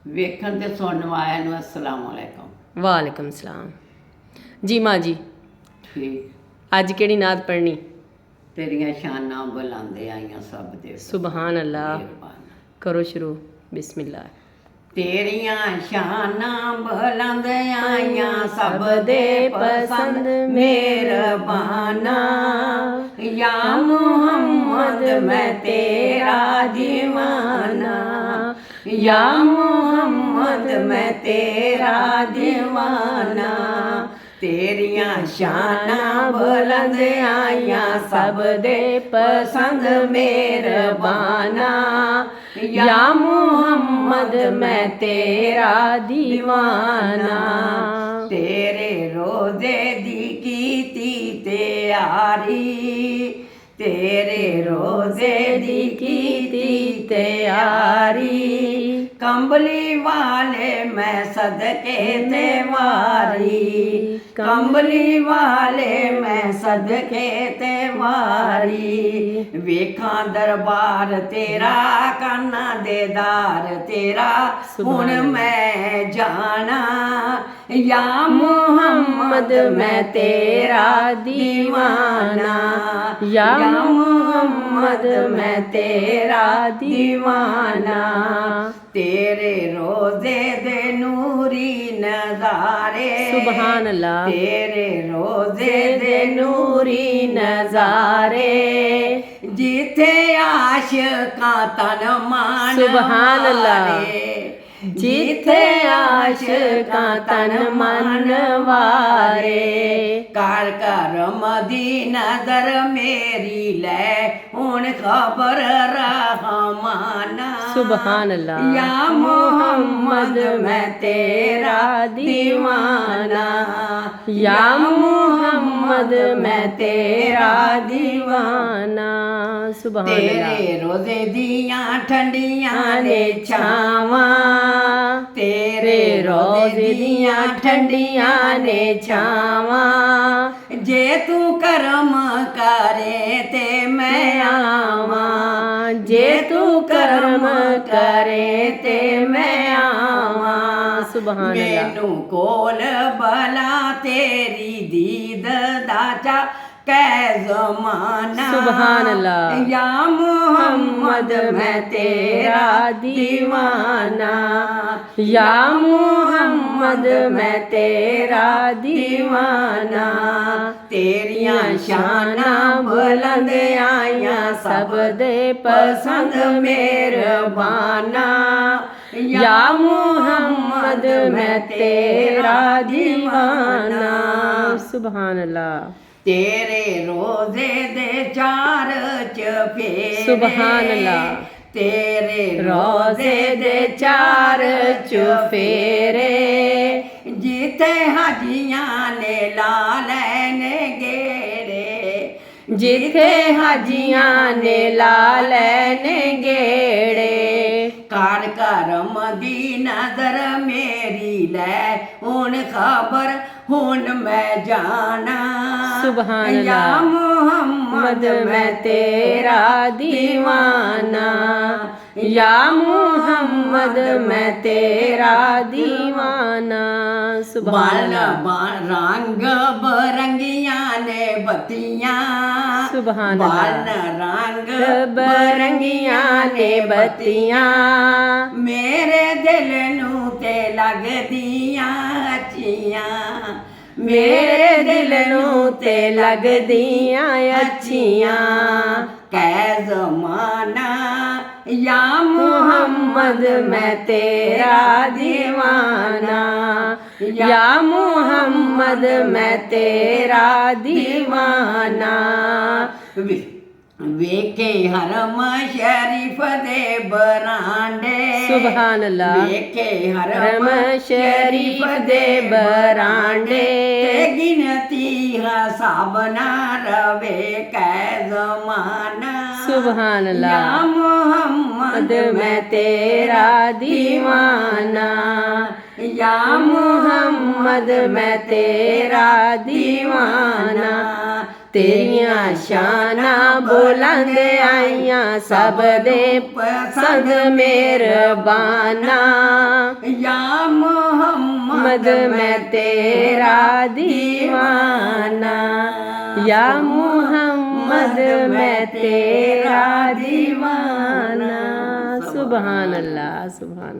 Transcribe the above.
ਵੇਖਣ ਤੇ ਸੁਣਨ ਵਾਲਿਆਂ ਨੂੰ ਅਸਲਾਮ ਅਲੈਕਮ। ਵਾਲੇਕਮ ਸਲਾਮ ਜੀ ਮਾਂ ਜੀ। ਠੀਕ। ਅੱਜ ਕਿਹੜੀ ਨਾਤ ਪੜ੍ਹਨੀ? ਤੇਰੀਆਂ ਸ਼ਾਨਾਂ ਬੁਲੰਦ ਆਈਆਂ ਸਭ ਦੇ ਸੁਬਹਾਨ ਅੱਲਾਹ। ਮਿਹਰਬਾਨ। ਕਰੋ ਸ਼ੁਰੂ। ਬਿਸਮਿल्लाह। ਤੇਰੀਆਂ ਸ਼ਾਨਾਂ ਬੁਲੰਦ ਆਈਆਂ ਸਭ ਦੇ ਪਸੰਦ ਮਿਹਰਬਾਨਾ। ਯਾ ਮੁਹੰਮਦ ਮੈਂ ਤੇਰਾ ਦੀਵਾਨਾ। ਯਾ ਮੁਹੰਮਦ ਮੈਂ ਤੇਰਾ ਦੀਵਾਨਾ। ਤੇਰੀਆਂ ਸ਼ਾਨਾਂ ਬੁਲੰਦ ਆਈਆਂ ਸਭ ਦੇ ਪਸੰਦ ਮਿਹਰਬਾਨਾ। ਯਾ ਮੁਹੰਮਦ ਮੈਂ ਤੇਰਾ ਦੀਵਾਨਾ। ਤੇਰੇ ਰੋਜ਼ੇ ਦੀ ਕੀਤੀ ਤਿਆਰੀ। ਤੇਰੇ ਰੋਜ਼ੇ ਦੀ ਕੀਤੀ ਤਿਆਰੀ। ਕੰਬਲੀ ਵਾਲੇ ਮੈਂ ਸਦਕੇ ਤੇ ਵਾਰੀ। ਕੰਬਲੀ ਵਾਲੇ ਮੈਂ ਸਦਕੇ ਤੇ ਵਾਰੀ। ਵੇਖਾਂ ਦਰਬਾਰ ਤੇਰਾ ਕਾਨਾ ਦੇਦਾਰ ਤੇਰਾ ਹੁਣ ਮੈਂ ਜਾਣਾ। ਯਾ ਮੁਹੰਮਦ ਮੈਂ ਤੇਰਾ ਦੀਵਾਨਾ। ਯਾ ਮੁਹੰਮਦ ਮੈਂ ਤੇਰਾ ਦੀਵਾਨਾ। ਤੇਰੇ ਰੋਜ਼ੇ ਦੇ ਨੂਰੀ ਨਜ਼ਾਰੇ। ਸੁਭਾਨ ਅੱਲਾਹ। ਤੇਰੇ ਰੋਜ਼ੇ ਦੇ ਨੂਰੀ ਨਜ਼ਾਰੇ। ਜਿੱਥੇ ਆਸ਼ਿਕਾਂ ਤਨ ਮਨ ਸੁਭਾਨ ਅੱਲਾਹ। ਜਿੱਥੇ ਆਸ਼ਿਕਾਂ ਤਨ ਮਨ ਵਾਰੇ। ਘਰ ਘਰ ਮਦੀਨਾ ਦਰ ਮੇਰੀ ਲੈ ਹੁਣ ਖਬਰ ਰਹਿਮਾਨਾ। ਸੁਭਾਨ ਅੱਲਾਹ। ਯਾ ਮੁਹੰਮਦ ਮੈਂ ਤੇਰਾ ਦੀਵਾਨਾ। ਯਾ ਮੁਹੰਮਦ ਮੈਂ ਤੇਰਾ ਦੀਵਾਨਾ। ਸੁਭਾਨ ਅੱਲਾਹ। ਤੇਰੇ ਰੋਜ਼ੇ ਦੀਆਂ ਠੰਡੀਆਂ ਨੇ ਛਾਵਾਂ। ਤੇਰੇ ਰੋਜ਼ੇ ਦੀਆਂ ਠੰਡੀਆਂ ਨੇ ਛਾਵਾਂ। ਜੇ ਤੂੰ ਕਰਮ ਕਰੇ ਤੇ ਮੈਂ ਆਵਾਂ। ਜੇ ਤੂੰ ਕਰਮ ਕਰੇ ਤੇ ਮੈਂ ਆਵਾਂ। ਸੁਭਾਨ ਅੱਲਾਹ। ਮੈਨੂੰ ਕੋਲ ਬਲਾ ਤੇਰੀ ਦੀਦ ਦਾ ਚਾ ਕੈ ਜ਼ਮਾਨਾ। ਸੁਭਾਨ ਅੱਲਾਹ। ਯਾ ਮੁਹੰਮਦ ਮੈਂ ਤੇਰਾ ਦੀਵਾਨਾ। ਯਾ ਮੁਹੰਮਦ ਮੈਂ ਤੇਰਾ ਦੀਵਾਨਾ। ਤੇਰੀਆਂ ਸ਼ਾਨਾਂ ਬੁਲੰਦ ਆਈਆਂ ਸਭ ਦੇ ਪਸੰਦ ਮਿਹਰਬਾਨਾ। ਯਾ ਮੁਹੰਮਦ ਮੈਂ ਤੇਰਾ ਦੀਵਾਨਾ। ਸੁਭਾਨ ਅੱਲਾਹ। ਤੇਰੇ ਰੋਜ਼ੇ ਦੇ ਚਾਰ ਚਫੇਰੇ। ਸੁਭਾਨ ਅੱਲਾਹ। ਤੇਰੇ ਰੋਜ਼ੇ ਦੇ ਚਾਰ ਚਫੇਰੇ। ਜਿੱਥੇ ਹਾਜੀਆਂ ਨੇ ਲਾ ਲੈਣੇ ਗੇੜੇ। ਜਿੱਥੇ ਹਾਜੀਆਂ ਨੇ ਲਾ ਲੈਣੇ ਗੇੜੇ। ਘਰ ਘਰ ਮਦੀਨਾ ਦਰ ਮੇਰੀ ਲੈ ਹੁਣ ਖਬਰ ਹੁਣ ਮੈਂ ਜਾਣਾ। ਸੁਭਾਨ ਅੱਲਾਹ। ਯਾ ਮੁਹੰਮਦ ਮੈਂ ਤੇਰਾ ਦੀਵਾਨਾ। ਯਾ ਮੁਹੰਮਦ ਮੈਂ ਤੇਰਾ ਦੀਵਾਨਾ। ਸੁਭਾਨ ਅੱਲਾਹ। ਰੰਗ ਬਰੰਗੀਆਂ ਨੇ ਬੱਤੀਆਂ। ਸੁਭਾਨ ਅੱਲਾਹ। ਰੰਗ ਬਰੰਗੀਆਂ ਨੇ ਬੱਤੀਆਂ। ਮੇਰੇ ਦਿਲ ਨੂੰ ਤੇ ਲੱਗਦੀਆਂ ਅੱਛੀਆਂ। ਮੇਰੇ ਦਿਲ ਨੂੰ ਤੇ ਲੱਗਦੀਆਂ ਅੱਛੀਆਂ। ਕੈ ਜ਼ਮਾਨਾ। ਯਾ ਮੁਹੰਮਦ ਮੈਂ ਤੇਰਾ ਦੀਵਾਨਾ। ਯਾ ਮੁਹੰਮਦ ਮੈਂ ਤੇਰਾ ਦੀਵਾਨਾ। ਵੇਖੇ ਹਰਮ ਸ਼ਰੀਫ ਦੇ ਬਰਾਂਡੇ। ਸੁਭਾਨ ਅੱਲਾਹ। ਵੇਖੇ ਹਰਮ ਸ਼ਰੀਫ ਦੇ ਬਰਾਂਡੇ। ਤੇ ਗਿਣਤੀ ਹਿਸਾਬ ਨਾ ਰਵੇ ਕੈ ਜ਼ਮਾਨਾ। ਸੁਭਾਨ ਅੱਲਾਹ। ਯਾ ਮੁਹੰਮਦ ਮੈਂ ਤੇਰਾ ਦੀਵਾਨਾ। ਯਾ ਮੁਹੰਮਦ ਮੈਂ ਤੇਰਾ ਦੀਵਾਨਾ। ਤੇਰੀਆਂ ਸ਼ਾਨਾਂ ਬੁਲੰਦ ਆਈਆਂ ਸਭ ਦੇ ਪਸੰਦ ਮਿਹਰਬਾਨਾ या मोहम्मद ਮਦ ਮੈਂ ਤੇਰਾ ਦੀਵਾਨਾ ਯਾ ਮੁਹੰਮਦ ਮੈਂ ਤੇਰਾ ਦੀਵਾਨਾ ਸੁਭਾਨ ਅੱਲਾਹ ਸੁਭਾਨ